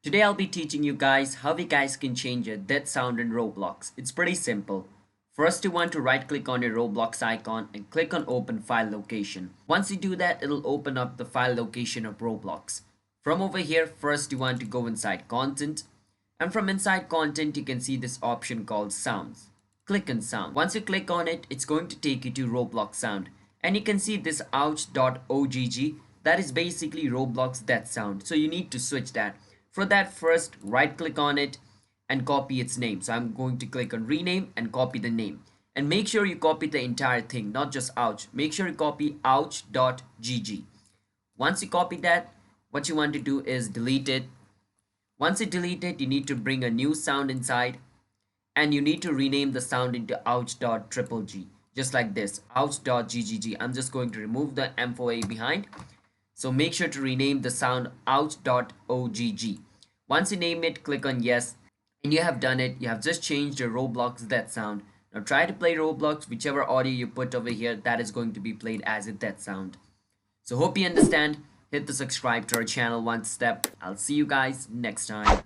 Today I'll be teaching you guys how you guys can change a death sound in Roblox. It's pretty simple. First you want to right click on your Roblox icon and click on open file location. Once you do that, it'll open up the file location of Roblox. From over here, first you want to go inside content, and from inside content you can see this option called sounds. Click on sound. Once you click on it, it's going to take you to Roblox sound, and you can see this ouch.ogg. That is basically Roblox death sound, so you need to switch that. For that, first right click on it and copy its name. So I'm going to click on rename and copy the name, and make sure you copy the entire thing, not just ouch. Make sure you copy ouch.gg. Once you copy that, what you want to do is delete it. Once you delete it, you need to bring a new sound inside, and you need to rename the sound into ouch.gg, just like this, ouch.gg. I'm just going to remove the M4A behind. So make sure to rename the sound ouch.ogg. Once you name it, click on yes, and you have done it. You have just changed your Roblox death sound. Now try to play Roblox. Whichever audio you put over here, that is going to be played as a death sound. So hope you understand. Hit the subscribe to our channel one step. I'll see you guys next time.